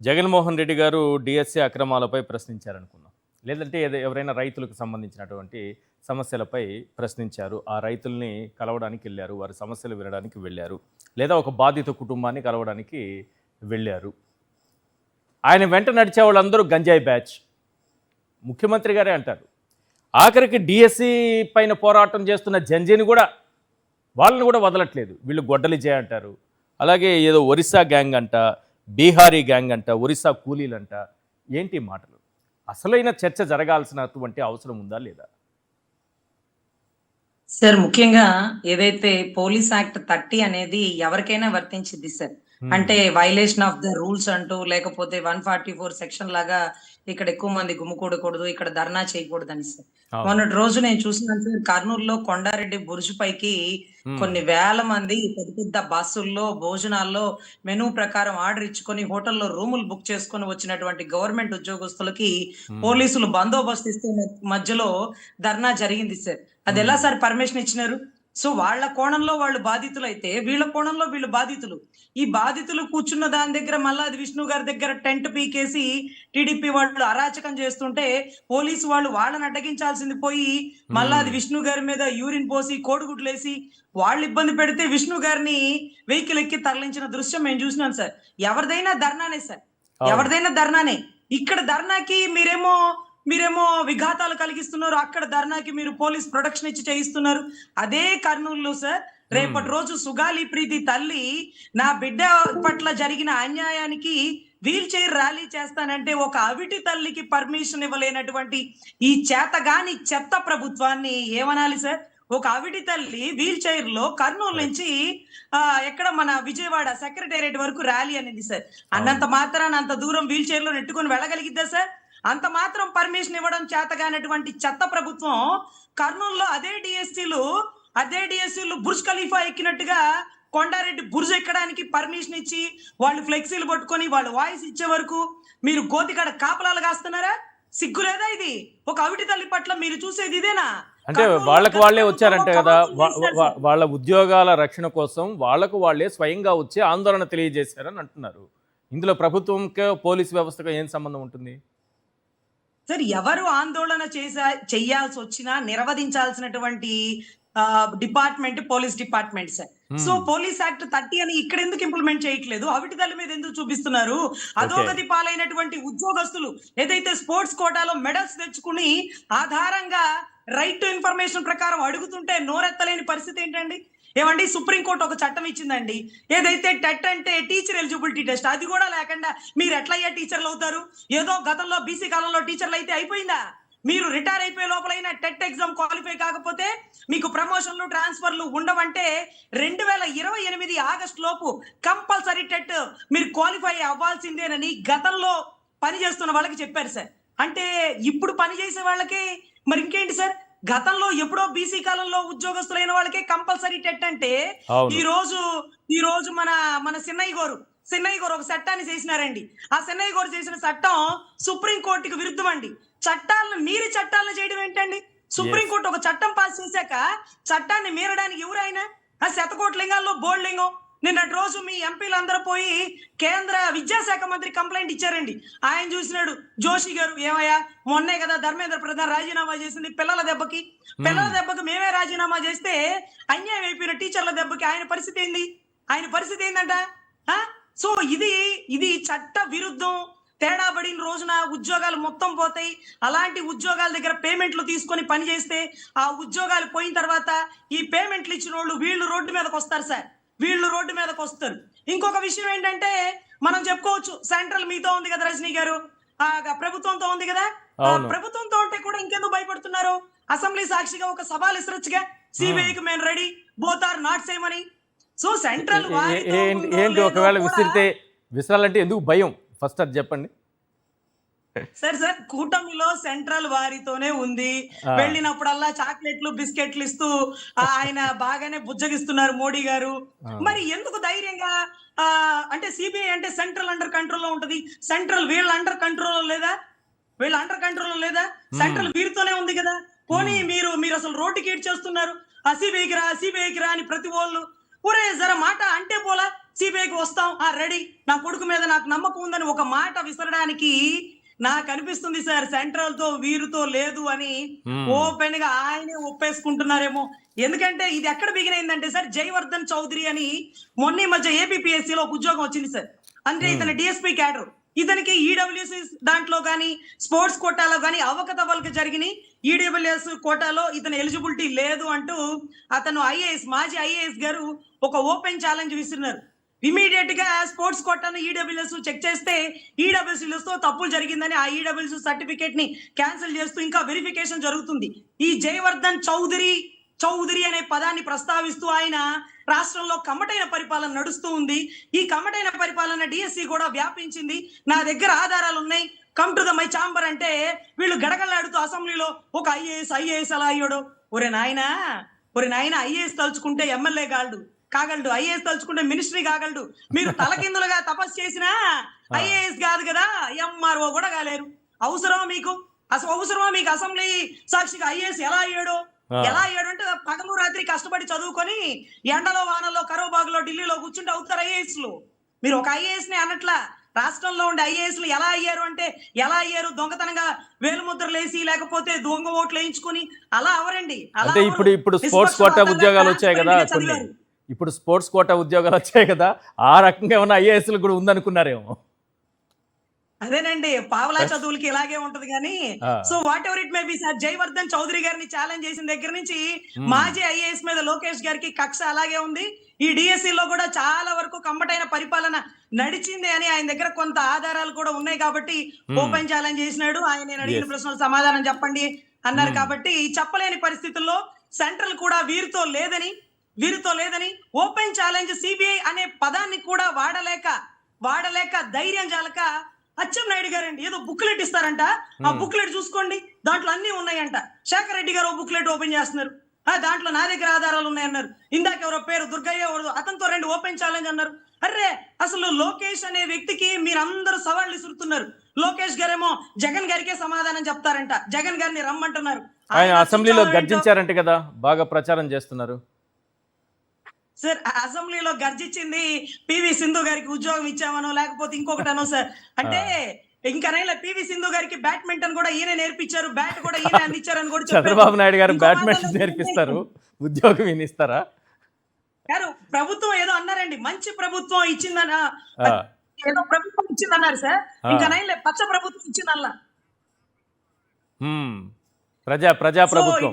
జగన్మోహన్ రెడ్డి గారు డిఎస్సి అక్రమాలపై ప్రశ్నించారనుకుందాం. లేదంటే ఎవరైనా రైతులకు సంబంధించినటువంటి సమస్యలపై ప్రశ్నించారు. ఆ రైతుల్ని కలవడానికి వెళ్ళారు. వారి సమస్యలు వినడానికి వెళ్ళారు. లేదా ఒక బాధిత కుటుంబాన్ని కలవడానికి వెళ్ళారు. ఆయన వెంట నడిచే వాళ్ళందరూ గంజాయి బ్యాచ్. ముఖ్యమంత్రి గారే అంటారు. ఆఖరికి డిఎస్సి పైన పోరాటం చేస్తున్న జంజీని కూడా వాళ్ళని కూడా వదలట్లేదు. వీళ్ళు గొడ్డలిజే అంటారు. అలాగే ఏదో ఒరిస్సా గ్యాంగ్ అంట, బీహారీ గ్యాంగ్ అంట, ఒరిస్సా కూలీలంట. ఏంటి మాటలు? అసలైన చర్చ జరగాల్సినటువంటి అవసరం ఉందా లేదా? సార్ ముఖ్యంగా ఏదైతే పోలీస్ యాక్ట్ 30 అనేది ఎవరికైనా వర్తించింది సార్. అంటే వైలేషన్ ఆఫ్ ద రూల్స్ అంటూ లేకపోతే 144 సెక్షన్ లాగా ఇక్కడ ఎక్కువ మంది గుమ్ముకూడకూడదు, ఇక్కడ ధర్నా చేయకూడదని సార్. మొన్నటి రోజు నేను చూసినాను సార్, కర్నూలులో కొండారెడ్డి బురుజు పైకి కొన్ని వేల మంది పెద్ద పెద్ద బస్సుల్లో భోజనాల్లో మెనూ ప్రకారం ఆర్డర్ ఇచ్చుకొని హోటల్లో రూములు బుక్ చేసుకొని వచ్చినటువంటి గవర్నమెంట్ ఉద్యోగస్తులకి పోలీసులు బందోబస్తు ఇస్తున్న మధ్యలో ధర్నా జరిగింది సార్. అది ఎలా సార్ పర్మిషన్ ఇచ్చినారు? సో వాళ్ళ కోణంలో వాళ్ళు బాధితులు అయితే వీళ్ళ కోణంలో వీళ్ళు బాధితులు. ఈ బాధితులు కూర్చున్న దాని దగ్గర మల్లాది విష్ణు గారి దగ్గర టెంట్ పీకేసి టీడీపీ వాళ్ళు అరాచకం చేస్తుంటే పోలీసు వాళ్ళు వాళ్ళని అడ్డగించాల్సింది పోయి మల్లాది విష్ణు గారి మీద యూరిన్ పోసి కోడిగుడ్లేసి వాళ్ళు ఇబ్బంది పెడితే విష్ణు గారిని వెహికల్ ఎక్కి తరలించిన దృశ్యం మేము చూసినాం సార్. ఎవరిదైనా ధర్నానే సార్, ఎవరిదైనా ధర్నానే. ఇక్కడ ధర్నాకి మీరేమో విఘాతాలు కలిగిస్తున్నారు, అక్కడ ధర్నాకి మీరు పోలీస్ ప్రొటెక్షన్ ఇచ్చి చేయిస్తున్నారు. అదే కర్నూలులో సార్ రేపటి రోజు సుగాలి ప్రీతి తల్లి నా బిడ్డ పట్ల జరిగిన అన్యాయానికి వీల్ చైర్ ర్యాలీ చేస్తానంటే ఒక అవిటి తల్లికి పర్మిషన్ ఇవ్వలేనటువంటి ఈ చేతగాని చెత్త ప్రభుత్వాన్ని ఏమనాలి సార్? ఒక అవిటి తల్లి వీల్ చైర్ లో కర్నూలు నుంచి ఎక్కడ మన విజయవాడ సెక్రటేరియట్ వరకు ర్యాలీ అనేది సార్. అన్నంత మాత్రాన అంత దూరం వీల్ చైర్ లో నెట్టుకొని వెళ్ళగలిగిద్దా సార్? అంత మాత్రం పర్మిషన్ ఇవ్వడం చేతగానటువంటి చెత్త ప్రభుత్వం కర్నూలులో అదే డిఎస్సీలు బుర్జ్ ఖలీఫా ఎక్కినట్టుగా కొండారెడ్డి బుర్జ్ ఎక్కడానికి పర్మిషన్ ఇచ్చి వాళ్ళు ఫ్లెక్సీలు పట్టుకొని వాళ్ళు వాయిస్ ఇచ్చే వరకు మీరు గోతికాడ కాపలాలు కాస్తున్నారా? సిగ్గు లేదా ఇది? ఒక అవిటి తల్లి పట్ల మీరు చూసేది ఇదేనా? అంటే వాళ్ళకు వాళ్ళే వచ్చారంటే కదా, వాళ్ళ ఉద్యోగాల రక్షణ కోసం వాళ్ళకు వాళ్ళే స్వయంగా వచ్చి ఆందోళన తెలియజేశారని అంటున్నారు. ఇందులో ప్రభుత్వంకి పోలీసు వ్యవస్థకు ఏం సంబంధం ఉంటుంది సార్? ఎవరు ఆందోళన చెయ్యాల్సి వచ్చినా నిర్వహించాల్సినటువంటి department police department sir. So police act 30 అని ఇక్కడ ఎందుకు ఇంప్లిమెంట్ చేయట్లేదు? అవిటి తల్లి మీద ఎందుకు చూపిస్తున్నారు? అధోగతి పాలైనటువంటి ఉద్యోగస్తులు ఏదైతే స్పోర్ట్స్ కోటాలో మెడల్స్ తెచ్చుకుని ఆధారంగా రైట్ టు ఇన్ఫర్మేషన్ ప్రకారం అడుగుతుంటే నోరెత్తలేని పరిస్థితి ఏంటండి? ఏమండి, సుప్రీంకోర్టు ఒక చట్టం ఇచ్చిందండి, ఏదైతే టెట్ అంటే టీచర్ ఎలిజిబిలిటీ టెస్ట్, అది కూడా లేకుండా మీరు ఎట్లయ్యా టీచర్లు అవుతారు? ఏదో గతంలో బీసీ కాలంలో టీచర్లు అయితే అయిపోయిందా? మీరు రిటైర్ అయిపోయే లోపలైనా టెట్ ఎగ్జామ్ క్వాలిఫై కాకపోతే మీకు ప్రమోషన్లు ట్రాన్స్ఫర్లు ఉండవంటే 2028 ఆగస్టు లోపు కంపల్సరీ టెట్ మీరు క్వాలిఫై అవ్వాల్సిందేనని గతంలో పనిచేస్తున్న వాళ్ళకి చెప్పారు సార్. అంటే ఇప్పుడు పనిచేసే వాళ్ళకి మరి ఇంకేంటి సార్? గతంలో ఎప్పుడో బీసీ కాలంలో ఉద్యోగస్తులైన వాళ్ళకే కంపల్సరీ టెట్ అంటే ఈ రోజు మన సిన్నయ్య గారు ఒక చట్టాన్ని చేసినారండి. ఆ సిన్నయ్య గారు చేసిన చట్టం సుప్రీం కోర్టుకు విరుద్ధం అండి. చట్టాలను చేయడం ఏంటండి? సుప్రీంకోర్టు ఒక చట్టం పాస్ చేశాక చట్టాన్ని మీరడానికి ఎవరైనా శతకోటి లింగాల్లో బోల్డ్ లింగం. నిన్నటి రోజు మీ ఎంపీలందరూ పోయి కేంద్ర విద్యాశాఖ మంత్రి కంప్లైంట్ ఇచ్చారండి. ఆయన చూసినాడు జోషి గారు, ఏమయ్యా మొన్నే కదా ధర్మేంద్ర ప్రధాన్ రాజీనామా చేసింది పిల్లల దెబ్బకి మేమే రాజీనామా చేస్తే అన్యాయం అయిపోయిన టీచర్ల దెబ్బకి ఆయన పరిస్థితి ఏందంట? సో ఇది చట్ట విరుద్ధం. తేడా పడిన రోజున ఉద్యోగాలు మొత్తం పోతాయి. అలాంటి ఉద్యోగాల దగ్గర పేమెంట్లు తీసుకొని పని చేస్తే ఆ ఉద్యోగాలు పోయిన తర్వాత ఈ పేమెంట్లు ఇచ్చిన వాళ్ళు వీళ్ళు రోడ్డు మీదకి వస్తారు. ఇంకొక విషయం ఏంటంటే మనం చెప్పుకోవచ్చు, సెంట్రల్ మీతో ఉంది కదా రజనీ గారు, ప్రభుత్వంతో ఉంది కదా. ప్రభుత్వంతో ఉంటే కూడా ఇంకెందుకు భయపడుతున్నారు? అసెంబ్లీ సాక్షిగా ఒక సవాల్ ఇసరొచ్చుగా, సిబిఐకి మేము ready, both are not same అని. సో సెంట్రల్ ఏంటి ఒకవేళ విసరాలంటే ఎందుకు భయం? ఫస్ట్ అది చెప్పండి సార్. కూటమిలో సెంట్రల్ వారితోనే ఉంది. వెళ్ళినప్పుడల్లా చాక్లెట్లు బిస్కెట్లు ఇస్తూ ఆయన బాగానే బుజ్జగిస్తున్నారు మోడీ గారు. మరి ఎందుకు ధైర్యంగా అంటే సిబిఐ అంటే సెంట్రల్ అండర్ కంట్రోల్లో ఉంటది, సెంట్రల్ వీళ్ళ అండర్ కంట్రోల్లో లేదా? సెంట్రల్ వీరితోనే ఉంది కదా. పోనీ మీరు అసలు రోడ్డుకి ఏడ్ చేస్తున్నారు, సిబిఐకి రా అని ప్రతి వాళ్ళు ఒరే జర మాట అంటే పోలా. సిబిఐకి వస్తాం, రెడీ, నా కొడుకు మీద నాకు నమ్మకం ఉందని ఒక మాట విసరడానికి నాకు అనిపిస్తుంది సార్, సెంట్రల్ తో వీరితో లేదు అని ఓపెన్ గా ఆయనే ఒప్పేసుకుంటున్నారేమో. ఎందుకంటే ఇది ఎక్కడ బిగినైందంటే సార్, జయవర్ధన్ చౌదరి అని మొన్న ఈ మధ్య ఏపీఎస్సీలో ఒక ఉద్యోగం వచ్చింది సార్. అంటే ఇతను డిఎస్పీ క్యాడర్. ఇతనికి ఈడబ్ల్యూసి దాంట్లో కానీ స్పోర్ట్స్ కోటాలో కానీ అవకతవకలు జరిగినాయి. ఈడబ్ల్యూఎస్ కోటాలో ఇతను ఎలిజిబిలిటీ లేదు అంటూ అతను మాజీ ఐఏఎస్ గారు ఒక ఓపెన్ ఛాలెంజ్ విసిరినారు. ఇమీడియట్ గా స్పోర్ట్స్ కోటాను ఈడబ్ల్యూఎస్ చెక్ చేస్తే ఈడబ్ల్యూఎస్ తో తప్పులు జరిగిందని ఆ ఈడబ్ల్యూఎస్ సర్టిఫికేట్ ని క్యాన్సిల్ చేస్తూ ఇంకా వెరిఫికేషన్ జరుగుతుంది. ఈ జయవర్ధన్ చౌదరి అనే పదాన్ని ప్రస్తావిస్తూ ఆయన రాష్ట్రంలో కమ్మటైన పరిపాలన నడుస్తూ ఉంది. ఈ కమ్మటైన పరిపాలన డిఎస్సి కూడా వ్యాపించింది. నా దగ్గర ఆధారాలు ఉన్నాయి, come to the my chamber అంటే వీళ్ళు గడగలాడుతూ అసెంబ్లీలో ఒక ఐఏఎస్ అలా అయ్యాడు. ఒరే నాయన ఐఏఎస్ తలుచుకుంటే ఎమ్మెల్యే కాగలడు, ఐఏఎస్ తలుచుకుంటే మినిస్ట్రీ కాగలడు. మీరు తలకిందులుగా తపస్సు చేసినా ఐఏఎస్ కాదు కదా, ఎంఆర్ఓ కూడా కాలేరు. అవసరమా మీకు అసెంబ్లీ సాక్షిగా ఐఏఎస్ ఎలా అయ్యాడు అంటే పగలు రాత్రి కష్టపడి చదువుకొని ఎండలో వానల్లో కరువు బాగులో ఢిల్లీలో కూర్చుంటే అవుతారు ఐఏఎస్ లు. మీరు ఒక ఐఏఎస్ ని అన్నట్లా రాష్ట్రంలో ఉండే ఐఏఎస్ లు ఎలా అయ్యారు దొంగతనంగా వేలుముద్రలు వేసి లేకపోతే దొంగ ఓట్లు వేయించుకుని అలా అవరండి. అంటే ఇప్పుడు స్పోర్ట్స్ కోటా ఉద్యోగాలు వచ్చాయి కదా కొన్ని, ఇప్పుడు స్పోర్ట్స్ కోటా ఉద్యోగాలు వచ్చాయి కదా, ఆ రకంగా ఏమైనా ఐఏఎస్లు కూడా ఉందనుకున్నారేమో. అదేనండి, పావలా చదువులకి ఇలాగే ఉంటది కానీ. So whatever it may be sir, Jayavardhan Chowdary గారిని ఛాలెంజ్ చేసిన దగ్గర నుంచి మాజీ ఐఏఎస్ మీద లోకేష్ గారికి కక్ష అలాగే ఉంది. ఈ డిఎస్సి లో కూడా చాలా వరకు కమ్మటైన పరిపాలన నడిచింది అని ఆయన దగ్గర కొంత ఆధారాలు కూడా ఉన్నాయి కాబట్టి ఓపెన్ ఛాలెంజ్ చేసినాడు. ఆయన నేను అడిగిన ప్రశ్నలు సమాధానం చెప్పండి అన్నారు కాబట్టి చెప్పలేని పరిస్థితుల్లో సెంట్రల్ కూడా వీరితో లేదని ఓపెన్ ఛాలెంజ్ సిబిఐ అనే పదాన్ని కూడా వాడలేక ధైర్యం చాలక అచ్చెన్నాయుడు గారండి ఏదో బుక్లెట్ ఇస్తారంట, ఆ బుక్లెట్ చూసుకోండి దాంట్లో అన్ని ఉన్నాయంట. శేఖర్ రెడ్డి గారు బుక్లెట్ ఓపెన్ చేస్తున్నారు, దాంట్లో నా దగ్గర ఆధారాలు ఉన్నాయన్నారు. ఇందాక ఎవరో పేరు దుర్గయ్య అతనితో 2 ఓపెన్ ఛాలెంజ్ అన్నారు. అరే అసలు లోకేష్ అనే వ్యక్తికి మీరందరూ సవాళ్ళు విసురుతున్నారు. లోకేష్ గారేమో జగన్ గారికే సమాధానం చెప్తారంట, జగన్ గారిని రమ్మంటున్నారు. ఆయన అసెంబ్లీలో గర్జించారంట కదా, బాగా ప్రచారం చేస్తున్నారు సార్. అసెంబ్లీలో గర్జించింది పివి సింధు గారికి ఉద్యోగం ఇచ్చామనో లేకపోతే ఇంకొకటనో సార్. అంటే ఇంకా పివి సింధు గారికి బ్యాడ్మింటన్ కూడా ఈయన నేర్పించారు, బ్యాట్ కూడా ఈయన అందించారని కూడా చంద్రబాబు నాయుడు గారు బ్యాడ్మింటన్ నేర్పిస్తారు, ఉద్యోగం ఈయన ఇస్తారా? ప్రభుత్వం ఏదో అన్నారండి, మంచి ప్రభుత్వం ఇచ్చిందనా, ఏదో ప్రభుత్వం ఇచ్చిందన్నారు సార్. ఇంకా పచ్చ ప్రభుత్వం ఇచ్చిందల్లా, ప్రజా ప్రభుత్వం.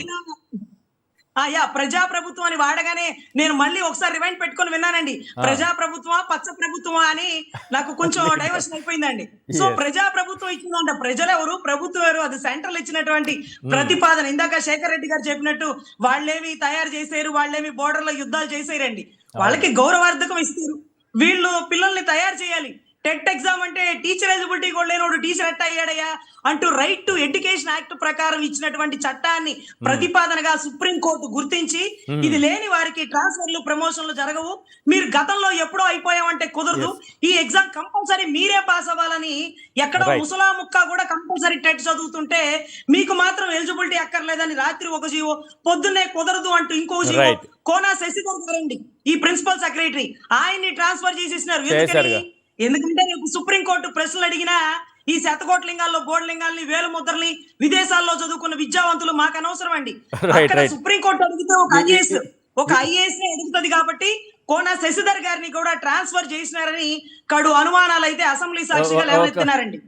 ప్రజాప్రభుత్వం అని వాడగానే నేను మళ్ళీ ఒకసారి రివైండ్ పెట్టుకొని విన్నానండి. ప్రజాప్రభుత్వమా పచ్చ ప్రభుత్వమా అని నాకు కొంచెం డైవర్షన్ అయిపోయిందండి. సో ప్రజాప్రభుత్వం ఇచ్చిందంట, ప్రజలెవరు ప్రభుత్వం ఎవరు, అది సెంట్రల్ ఇచ్చినటువంటి ప్రతిపాదన. ఇందాక శేఖర్ రెడ్డి గారు చెప్పినట్టు వాళ్ళేమి తయారు చేశారు, వాళ్ళేమి బోర్డర్ లో యుద్ధాలు చేశారండి, వాళ్ళకి గౌరవార్థకం ఇస్తారు. వీళ్ళు పిల్లల్ని తయారు చేయాలి. టెట్ ఎగ్జామ్ అంటే టీచర్ ఎలిజిబిలిటీ కూడా లేనోడు టీచర్ ఎట్టా అయ్యాడయ్యా అంటూ రైట్ టు ఎడ్యుకేషన్ యాక్ట్ ప్రకారం ఇచ్చినటువంటి చట్టాన్ని ప్రతిపాదనగా సుప్రీంకోర్టు గుర్తించి ఇది లేని వారికి ట్రాన్స్ఫర్లు ప్రమోషన్లు జరగవు, మీరు గతంలో ఎప్పుడో అయిపోయామంటే కుదరదు, ఈ ఎగ్జామ్ కంపల్సరీ మీరే పాస్ అవ్వాలని ఎక్కడో ముసలా ముక్క కూడా కంపల్సరీ టెట్ చదువుతుంటే మీకు మాత్రం ఎలిజిబిలిటీ అక్కర్లేదని రాత్రి ఒక జీవో, పొద్దున్నే కుదరదు అంటూ ఇంకో జీవో. కోనా శశిధర్ గారండి ఈ ప్రిన్సిపల్ సెక్రటరీ, ఆయన్ని ట్రాన్స్ఫర్ చేసేసినారు. ఎందుకంటే నీకు సుప్రీంకోర్టు ప్రశ్నలు అడిగినా ఈ శతకోట్లింగాల్లో బోర్డులింగాల్ని వేలు ముద్రల్ని విదేశాల్లో చదువుకున్న విద్యావంతులు మాకు అనవసరం అండి. అక్కడ సుప్రీంకోర్టు అడిగితే ఒక ఐఏఎస్ ని అడుగుతుంది కాబట్టి కోనా శశిధర్ గారిని కూడా ట్రాన్స్ఫర్ చేసినారని కడు అనుమానాలు అయితే అసెంబ్లీ సాక్షిగా లేవనెత్తినారండి.